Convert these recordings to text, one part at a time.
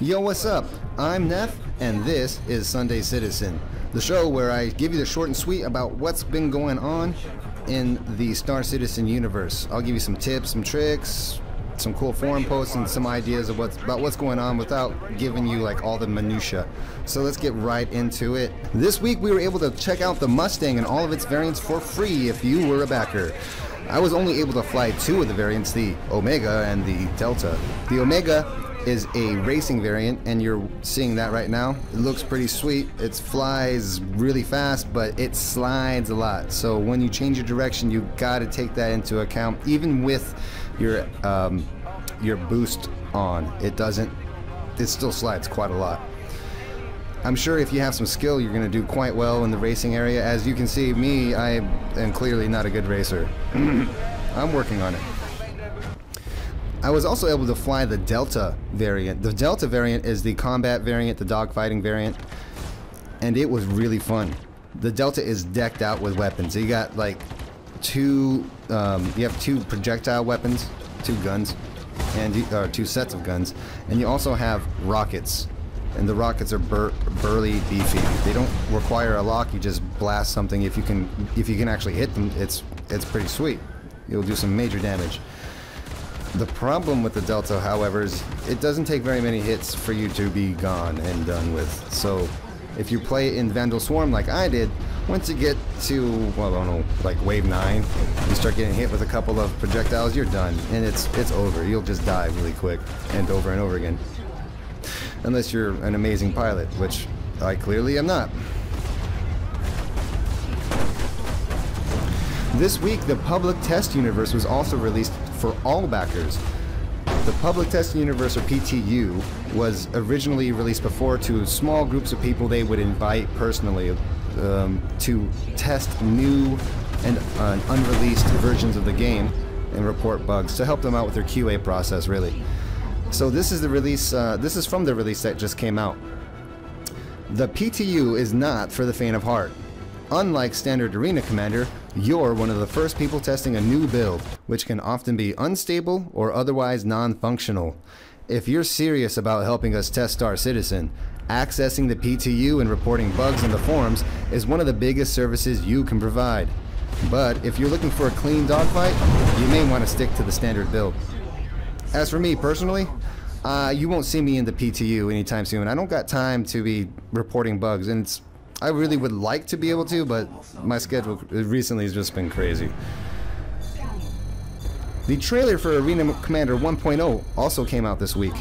Yo, what's up? I'm Neff, and this is Sunday Citizen, the show where I give you the short and sweet about what's been going on in the Star Citizen universe. I'll give you some tips, some tricks, some cool forum posts, and some ideas of about what's going on without giving you like all the minutia. So let's get right into it. This week we were able to check out the Mustang and all of its variants for free if you were a backer. I was only able to fly two of the variants, the Omega and the Delta. The Omega is a racing variant, and you're seeing that right now. It looks pretty sweet. It flies really fast, but it slides a lot. So when you change your direction, you gotta take that into account. Even with your boost on, it still slides quite a lot. I'm sure if you have some skill, you're gonna do quite well in the racing area. As you can see, me, I am clearly not a good racer. I'm working on it. I was also able to fly the Delta variant. The Delta variant is the combat variant, the dogfighting variant, and it was really fun. The Delta is decked out with weapons. So you got like you have two projectile weapons, two guns, and two sets of guns, and you also have rockets. And the rockets are burly, beefy. They don't require a lock. You just blast something. If you can actually hit them, it's pretty sweet. You'll do some major damage. The problem with the Delta, however, is it doesn't take very many hits for you to be gone and done with. So if you play in Vandal Swarm like I did, once you get to, well, I don't know, like wave 9, you start getting hit with a couple of projectiles, you're done, and it's over. You'll just die really quick and over again. Unless you're an amazing pilot, which I clearly am not. This week, the Public Test Universe was also released for all backers. The Public Test Universe, or PTU, was originally released before to small groups of people they would invite personally to test new and unreleased versions of the game and report bugs to help them out with their QA process, really. So this is the release. This is from the release that just came out. The PTU is not for the faint of heart. Unlike standard Arena Commander, you're one of the first people testing a new build, which can often be unstable or otherwise non-functional. If you're serious about helping us test Star Citizen, accessing the PTU and reporting bugs in the forums is one of the biggest services you can provide. But if you're looking for a clean dogfight, you may want to stick to the standard build. As for me personally, you won't see me in the PTU anytime soon. I don't got time to be reporting bugs, and I really would like to be able to, but my schedule recently has just been crazy. The trailer for Arena Commander 1.0 also came out this week.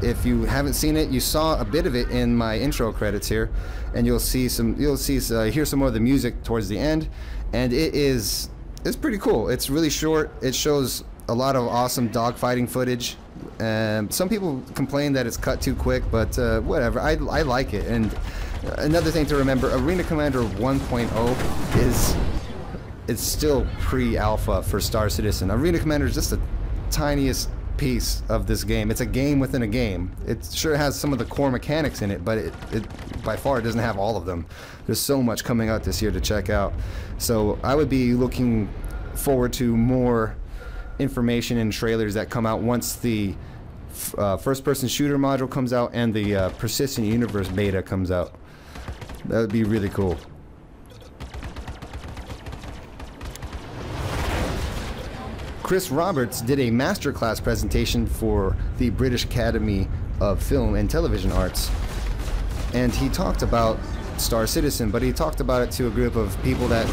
If you haven't seen it, you saw a bit of it in my intro credits here, and you'll hear some more of the music towards the end, and it's pretty cool. It's really short. It shows a lot of awesome dogfighting footage. Some people complain that it's cut too quick, but whatever. I like it. And another thing to remember, Arena Commander 1.0 it's still pre-alpha for Star Citizen. Arena Commander is just the tiniest piece of this game. It's a game within a game. It sure has some of the core mechanics in it, but it by far doesn't have all of them. There's so much coming out this year to check out. So I would be looking forward to more information and trailers that come out once the first-person shooter module comes out and the Persistent Universe beta comes out. That would be really cool. Chris Roberts did a masterclass presentation for the British Academy of Film and Television Arts, and he talked about Star Citizen, but he talked about it to a group of people that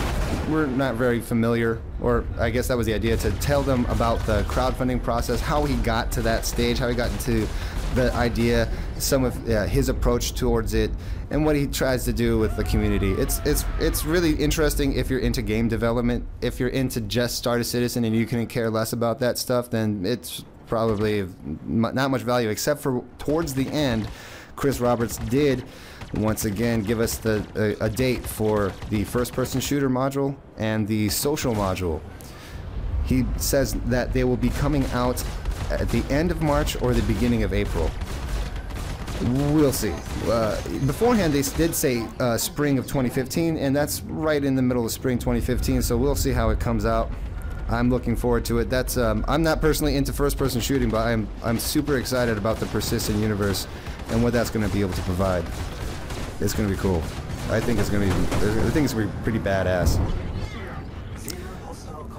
were not very familiar, or I guess that was the idea, to tell them about the crowdfunding process, how he got to that stage, how he got into the idea, some of his approach towards it, and what he tries to do with the community. It's really interesting if you're into game development. If you're into just Star Citizen and you can care less about that stuff, then it's probably not much value, except for towards the end, Chris Roberts did once again give us a date for the first-person shooter module and the social module. He says that they will be coming out at the end of March or the beginning of April. We'll see. Beforehand, they did say spring of 2015, and that's right in the middle of spring 2015, so we'll see how it comes out. I'm looking forward to it. That's I'm not personally into first-person shooting, but I'm super excited about the persistent universe and what that's going to be able to provide. It's going to be cool. I think it's going to be pretty badass.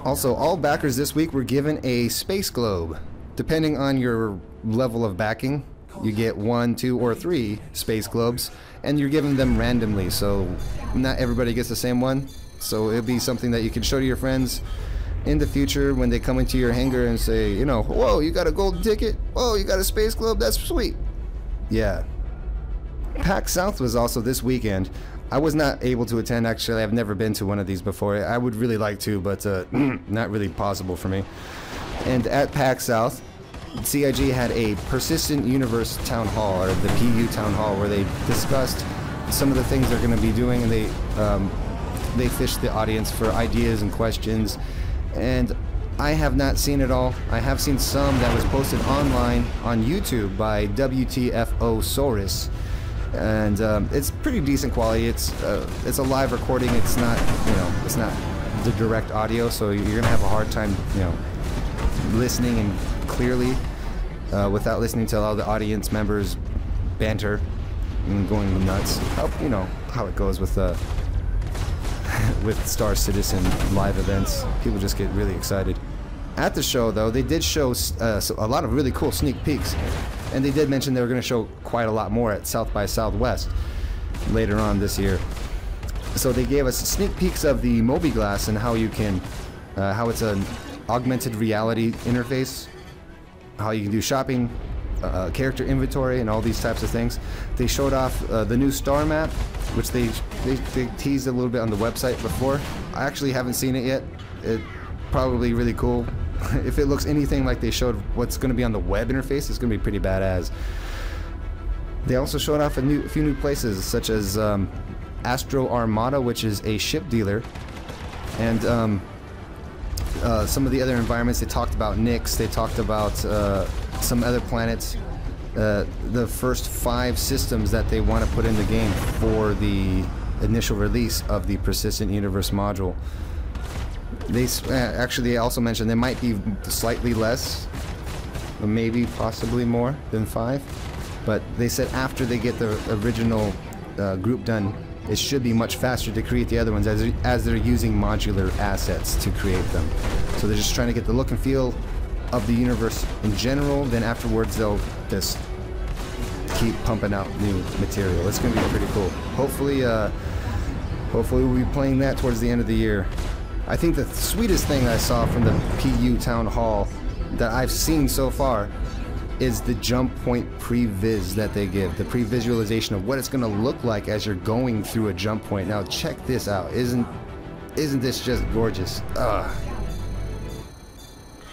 Also, all backers this week were given a space globe. Depending on your level of backing, you get 1, 2, or 3 space globes, and you're giving them randomly, so not everybody gets the same one. So it'll be something that you can show to your friends in the future when they come into your hangar and say, you know, whoa, you got a golden ticket? Whoa, you got a space globe? That's sweet. Yeah. PAX South was also this weekend. I was not able to attend, actually. I've never been to one of these before. I would really like to, but not really possible for me. And at PAX South, CIG had a Persistent Universe Town Hall, or the PU Town Hall, where they discussed some of the things they're going to be doing, and they fished the audience for ideas and questions. And I have not seen it all. I have seen some that was posted online on YouTube by WTFOsaurus. And it's pretty decent quality. It's a live recording. It's not, you know, it's not the direct audio, so you're gonna have a hard time, you know, listening and clearly without listening to all the audience members banter and going nuts. You know how it goes with with Star Citizen live events. People just get really excited. At the show, though, they did show a lot of really cool sneak peeks. And they did mention they were going to show quite a lot more at South by Southwest later on this year. So they gave us sneak peeks of the Mobi-Glass and how you can, how it's an augmented reality interface, how you can do shopping, character inventory, and all these types of things. They showed off the new star map, which they teased a little bit on the website before. I actually haven't seen it yet. It's probably really cool. If it looks anything like they showed what's going to be on the web interface, it's going to be pretty badass. They also showed off a few new places, such as Astro Armada, which is a ship dealer, and some of the other environments. They talked about Nyx. They talked about some other planets. The first 5 systems that they want to put in the game for the initial release of the Persistent Universe module. They actually also mentioned there might be slightly less, or maybe possibly more than 5, but they said after they get the original group done, it should be much faster to create the other ones as they're using modular assets to create them. So they're just trying to get the look and feel of the universe in general, then afterwards they'll just keep pumping out new material. It's going to be pretty cool. Hopefully we'll be playing that towards the end of the year. I think the sweetest thing I saw from the PU Town Hall that I've seen so far is the jump point pre-viz that they give, the pre-visualization of what it's going to look like as you're going through a jump point. Now check this out. Isn't this just gorgeous?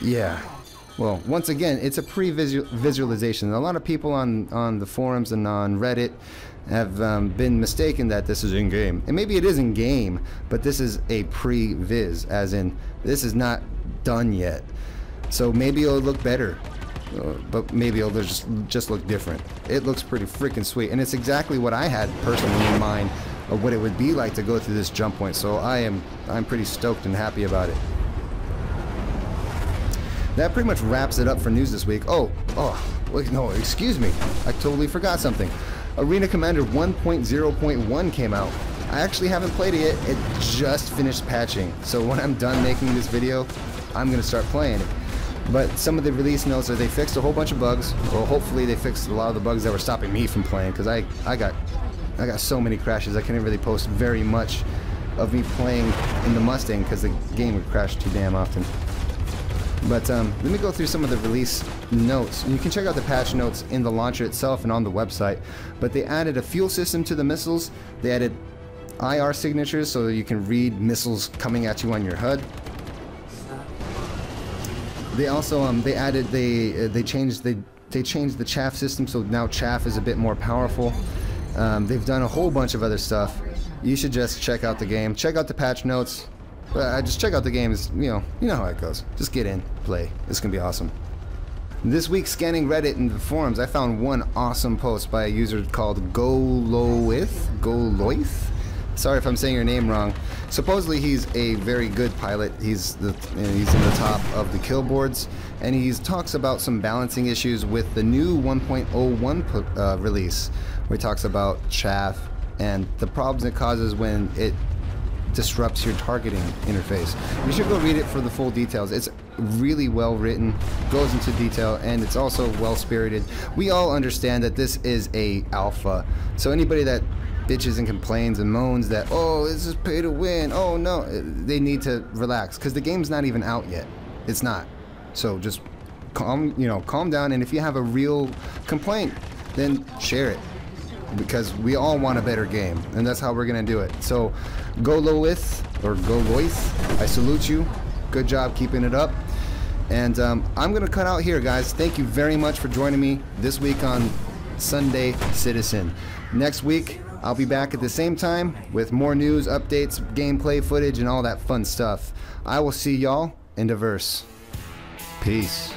Yeah. Well, once again, it's a pre-visualization. A lot of people on the forums and on Reddit have been mistaken that this is in-game. And maybe it is in-game, but this is a pre-viz, as in, this is not done yet. So maybe it'll look better, but maybe it'll just look different. It looks pretty freaking sweet, and it's exactly what I had personally in mind of what it would be like to go through this jump point. So I'm pretty stoked and happy about it. That pretty much wraps it up for news this week. Wait, no, excuse me. I totally forgot something. Arena Commander 1.0.1 came out. I actually haven't played it yet. It just finished patching. So when I'm done making this video, I'm going to start playing it. But some of the release notes are they fixed a whole bunch of bugs. Well, hopefully they fixed a lot of the bugs that were stopping me from playing, because I got so many crashes. I couldn't really post very much of me playing in the Mustang because the game would crash too damn often. But let me go through some of the release notes. You can check out the patch notes in the launcher itself and on the website. But they added a fuel system to the missiles. They added IR signatures so that you can read missiles coming at you on your HUD. They also they changed the chaff system, so now chaff is a bit more powerful. They've done a whole bunch of other stuff. You should just check out the game. Check out the patch notes. Just check out the game. You know how it goes. Just get in, play. It's gonna be awesome. This week, scanning Reddit and the forums, I found one awesome post by a user called Goloith. Sorry if I'm saying your name wrong. Supposedly he's a very good pilot. He's in the top of the kill boards, and he talks about some balancing issues with the new 1.01 release, where he talks about chaff and the problems it causes when it disrupts your targeting interface. You should go read it for the full details. It's really well written, goes into detail, and it's also well spirited. We all understand that this is a alpha, so anybody that bitches and complains and moans that, oh, this is pay to win, oh no, they need to relax, because the game's not even out yet. It's not. So just calm down, and if you have a real complaint, then share it, because we all want a better game, and that's how we're gonna do it. So go Lois, or go Lois, I salute you. Good job keeping it up. And I'm gonna cut out here, guys. Thank you very much for joining me this week on Sunday Citizen. Next week I'll be back at the same time with more news, updates, gameplay footage, and all that fun stuff. I will see y'all in Diverse. Peace.